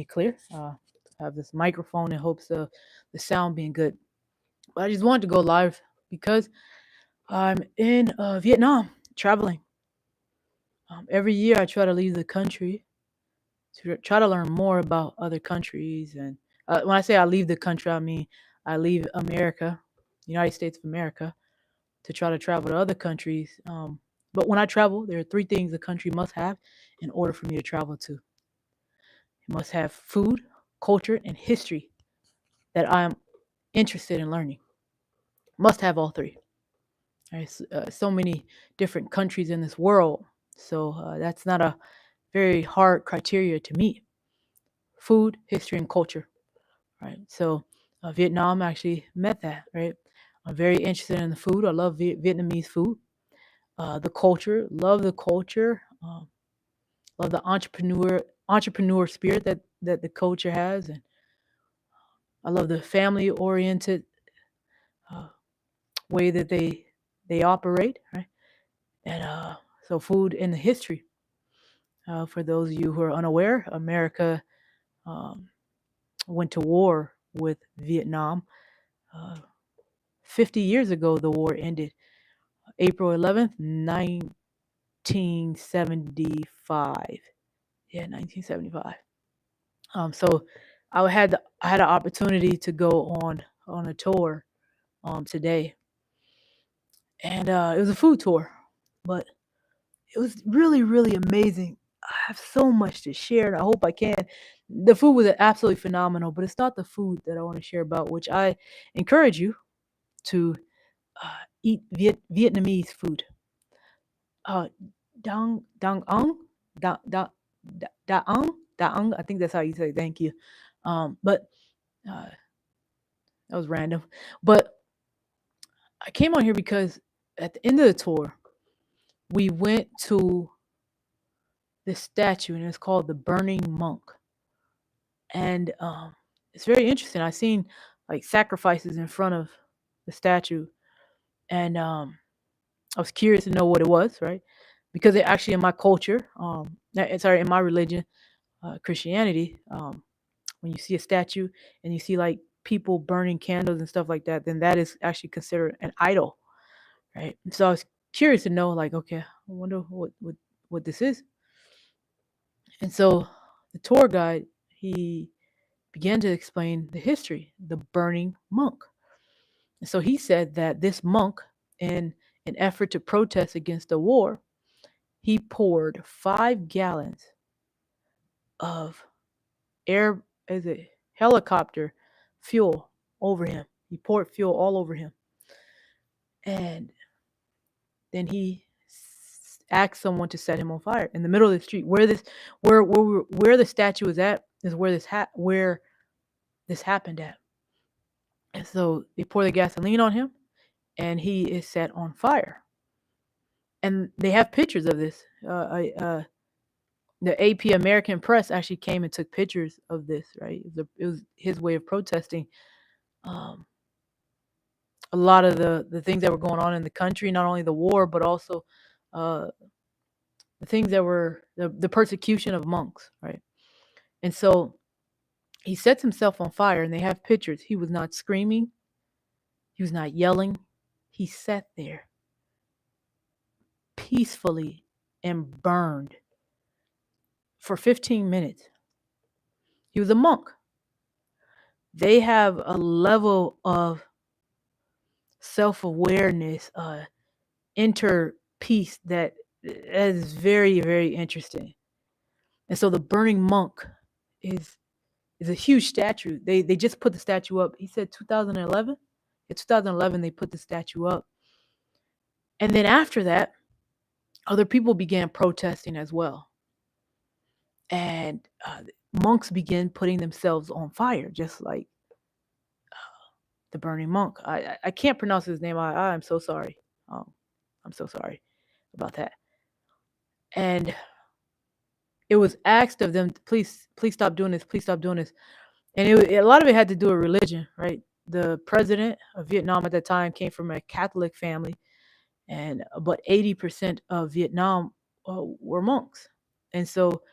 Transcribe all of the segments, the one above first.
clear. I have this microphone in hopes of the sound being good. But I just wanted to go live because I'm in Vietnam traveling. Every year I try to leave the country to try to learn more about other countries. And when I say I leave the country, I mean I leave America, United States of America, to try to travel to other countries. But when I travel, there are three things a country must have in order for me to travel to. It must have food, culture, and history that I am interested in learning. Must have all three. There's so many different countries in this world, so that's not a very hard criteria to meet. Food, history, and culture. Right. So Vietnam actually met that. Right. I'm very interested in the food. I love Vietnamese food. The culture, love the culture. Love the entrepreneur spirit that the culture has, and I love the family oriented uh, way that they operate. Right. And so food and the history. For those of you who are unaware, America um, went to war with Vietnam. Uh, 50 years ago, the war ended. April 11th, 1975. Yeah, 1975. So I had an opportunity to go on a tour today, and it was a food tour, but it was really, really amazing. I have so much to share, and I hope I can. The food was absolutely phenomenal, but it's not the food that I want to share about, which I encourage you to eat Vietnamese food. Uh, dang, dang ong, da, da, da ong, da ong. I think that's how you say thank you. But uh, that was random. But I came on here because at the end of the tour, we went to this statue, and it's called the Burning Monk. And it's very interesting. I seen like sacrifices in front of the statue, and I was curious to know what it was, right? Because it actually in my culture, sorry, in my religion, Christianity, when you see a statue and you see like people burning candles and stuff like that, then that is actually considered an idol, right? And so I was curious to know, like, okay, I wonder what this is. And so the tour guide, he began to explain the history, the burning monk. And so he said that this monk, in an effort to protest against the war, he poured 5 gallons of air, as a helicopter fuel over him. He poured fuel all over him, and then he asked someone to set him on fire in the middle of the street. Where the statue is at is where this happened at. And so they pour the gasoline on him, and he is set on fire. And they have pictures of this. The AP American Press actually came and took pictures of this. Right, it was his way of protesting um, a lot of the things that were going on in the country, not only the war, but also uh, the things that were the persecution of monks. Right, and so he sets himself on fire, and they have pictures. He was not screaming, he was not yelling. He sat there peacefully and burned for 15 minutes. He was a monk. They have a level of self awareness, inner peace that is very, very interesting. And so the burning monk is is a huge statue. They just put the statue up. He said 2011. In 2011, they put the statue up. And then after that, other people began protesting as well. And monks began putting themselves on fire, just like the burning monk. I can't pronounce his name. I'm so sorry. Um, I'm so sorry about that. And it was asked of them, please stop doing this. Please stop doing this. And a lot of it had to do with religion, right? The president of Vietnam at that time came from a Catholic family, but 80% of Vietnam were monks. And so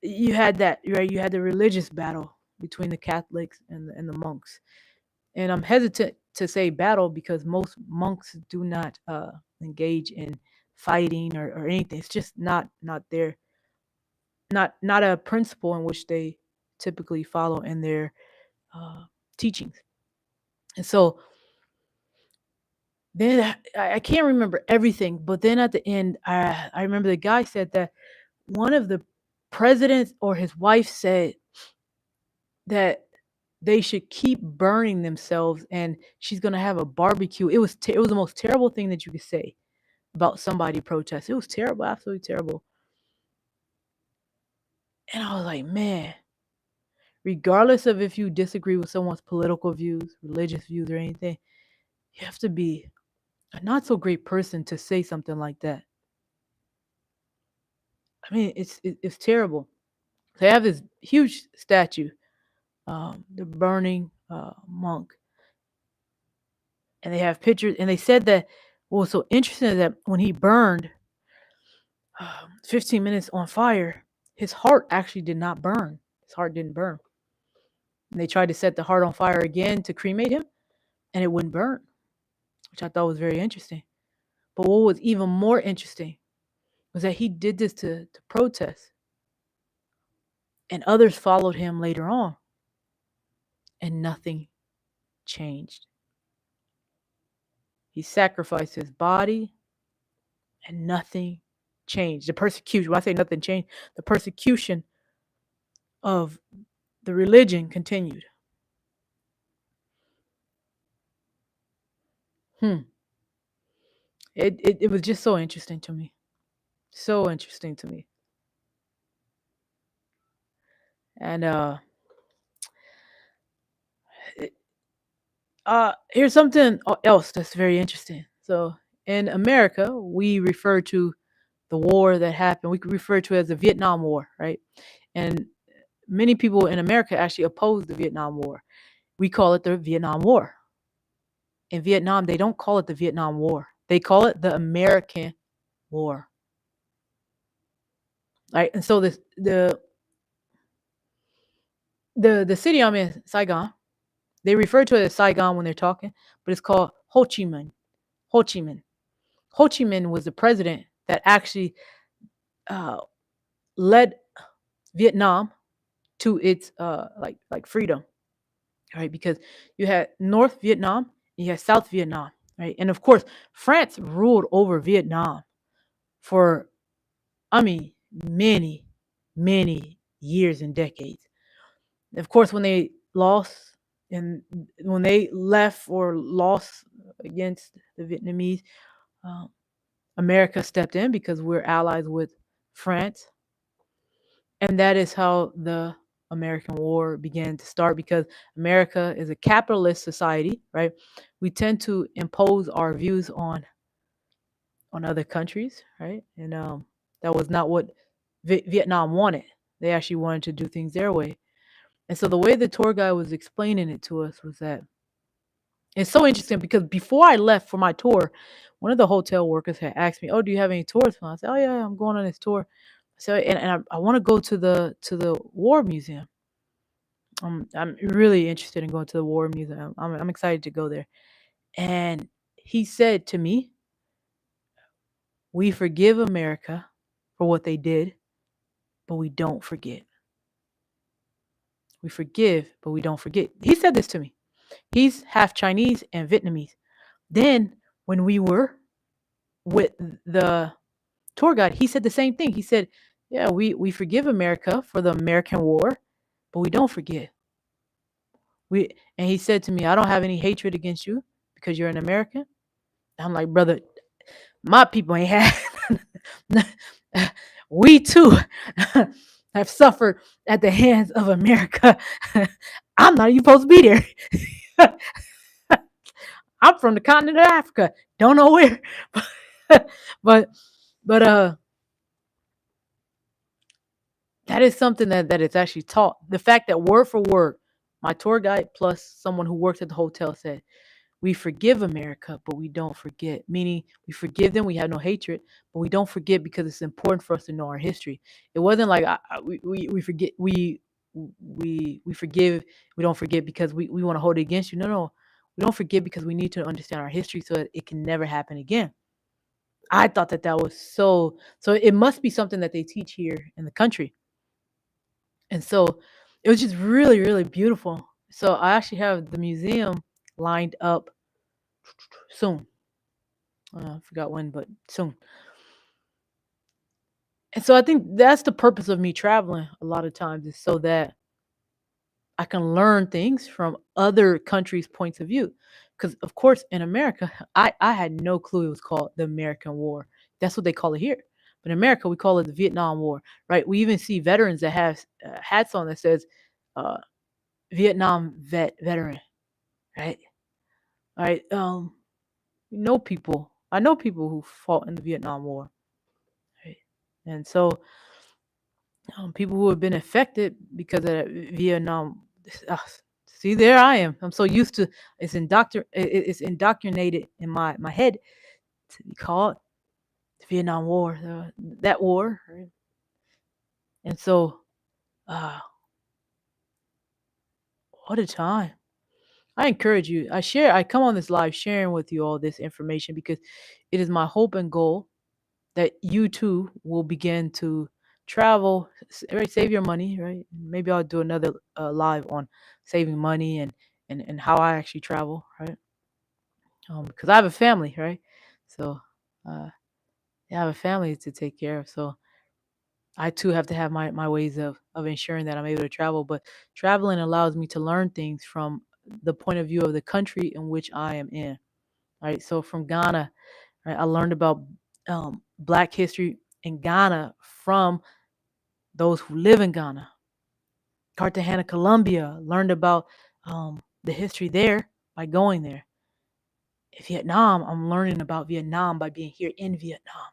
you had that, right? You had the religious battle between the Catholics and the monks. And I'm hesitant to say battle because most monks do not engage in fighting or anything. It's just not their not a principle in which they typically follow in their uh, teachings. And so then I can't remember everything, but then at the end, I remember the guy said that one of the presidents or his wife said that they should keep burning themselves and she's going to have a barbecue. It was the most terrible thing that you could say about somebody protest. It was terrible, absolutely terrible. And I was like, man, regardless of if you disagree with someone's political views, religious views or anything, you have to be a not so great person to say something like that. I mean, it's terrible. They have this huge statue, the burning monk, and they have pictures. And they said that what was so interesting is that when he burned 15 minutes on fire, his heart actually did not burn. His heart didn't burn. And they tried to set the heart on fire again to cremate him, and it wouldn't burn, which I thought was very interesting. But what was even more interesting was that he did this to protest, and others followed him later on, and nothing changed. He sacrificed his body, and nothing changed. The persecution, when I say nothing changed, the persecution of the religion continued. Hmm. It was just so interesting to me. So interesting to me. And it- here's something else that's very interesting. So in America, we refer to the war that happened. We could refer to it as the Vietnam War, right? And many people in America actually oppose the Vietnam War. We call it the Vietnam War. In Vietnam, they don't call it the Vietnam War. They call it the American War. Right? And so the city I'm in, Saigon, they refer to it as Saigon when they're talking, but it's called Ho Chi Minh. Ho Chi Minh. Ho Chi Minh was the president that actually uh, led Vietnam to its like freedom, right? Because you had North Vietnam, and you had South Vietnam, right? And of course, France ruled over Vietnam for, I mean, many, many years and decades. Of course, when they lost and when they left or lost against the Vietnamese, um, America stepped in because we're allies with France. And that is how the American War began to start because America is a capitalist society, right? We tend to impose our views on other countries, right? And that was not what Vietnam wanted. They actually wanted to do things their way. And so the way the tour guide was explaining it to us was that it's so interesting because before I left for my tour, one of the hotel workers had asked me, "Oh, do you have any tours?" And I said, "Oh yeah, I'm going on this tour." So and I want to go to the War Museum. I'm really interested in going to the War Museum. I'm excited to go there. And he said to me, "We forgive America for what they did, but we don't forget. We forgive, but we don't forget." He said this to me. He's half Chinese and Vietnamese. Then when we were with the tour guide, he said the same thing. He said, "Yeah, we forgive America for the American War, but we don't forget." And he said to me, "I don't have any hatred against you because you're an American." I'm like, "Brother, my people ain't had we too have suffered at the hands of America. I'm not even supposed to be there. I'm from the continent of Africa. Don't know where." but but that is something that is actually taught. The fact that word for word, my tour guide plus someone who works at the hotel said, we forgive America, but we don't forget. Meaning, we forgive them, we have no hatred, but we don't forget because it's important for us to know our history. It wasn't like we forget we forgive, we don't forget because we want to hold it against you. No, no, we don't forget because we need to understand our history so that it can never happen again. I thought that that was so. It must be something that they teach here in the country, and so it was just really really beautiful. So I actually have the museum lined up soon. I forgot when, but soon. And so I think that's the purpose of me traveling a lot of times is so that I can learn things from other countries' points of view. Because of course in America, I had no clue it was called the American War. That's what they call it here. But in America, we call it the Vietnam War, right? We even see veterans that have hats on that says uh, Vietnam veteran, right? All right. I know people who fought in the Vietnam War, right? And so people who have been affected because of that Vietnam. ah, See, there I am. I'm so used to it's indoctrinated in my head to be called the Vietnam War, that war. Right? And so, uh, what a time! I encourage you. I come on this live sharing with you all this information because it is my hope and goal that you too will begin to travel, right? Save your money, right? Maybe I'll do another live on saving money and how I actually travel, right? Because I have a family, right? So, uh, yeah, I have a family to take care of. So I too have to have my ways of ensuring that I'm able to travel. But traveling allows me to learn things from the point of view of the country in which I am in, right? So from Ghana, right, I learned about Black history in Ghana from those who live in Ghana. Cartagena, Colombia, learned about the history there by going there. Vietnam, I'm learning about Vietnam by being here in Vietnam.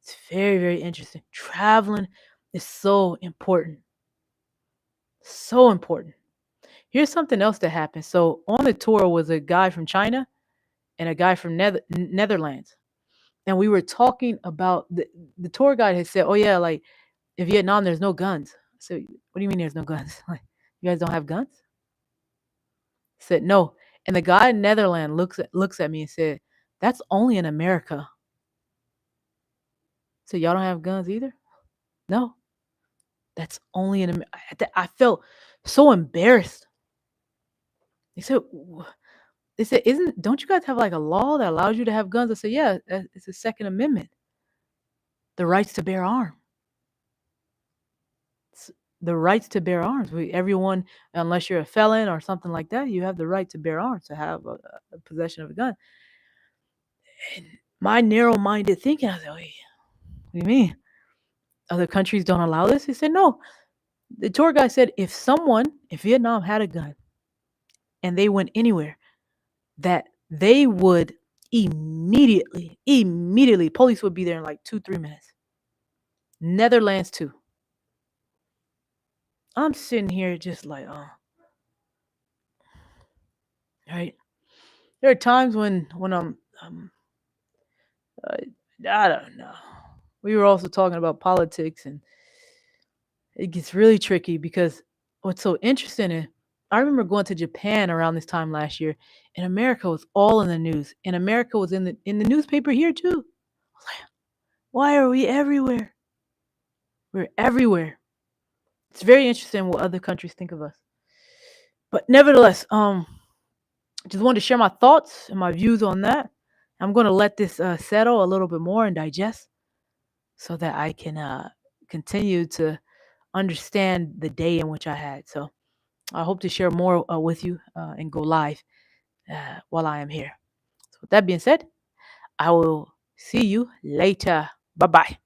It's very, very interesting. Traveling is so important. So important. Here's something else that happened. So on the tour was a guy from China and a guy from Netherlands. And we were talking about the tour guide had said, "Oh yeah, like in Vietnam there's no guns." So what do you mean there's no guns? Like you guys don't have guns? I said no. And the guy in Netherlands looks at me and said, "That's only in America." So y'all don't have guns either? No, that's only in America. I felt so embarrassed. They said, they said, "Isn't don't you guys have like a law that allows you to have guns?" I said, "Yeah, it's the Second Amendment, the rights to bear arms." The rights to bear arms. Everyone, unless you're a felon or something like that, you have the right to bear arms, to have a possession of a gun. And my narrow-minded thinking, I said, "Wait, what do you mean? Other countries don't allow this?" He said, "No." The tour guide said, if Vietnam had a gun and they went anywhere, that they would immediately, police would be there in like 2, 3 minutes. Netherlands too. I'm sitting here just like, oh, right. There are times when uh, I don't know. We were also talking about politics, and it gets really tricky because what's so interesting is I remember going to Japan around this time last year, and America was all in the news, and America was in the newspaper here too. I was like, why are we everywhere? We're everywhere. It's very interesting what other countries think of us. But nevertheless, just wanted to share my thoughts and my views on that. I'm going to let this settle a little bit more and digest so that I can continue to understand the day in which I had. So I hope to share more with you and go live while I am here. So with that being said, I will see you later. Bye bye.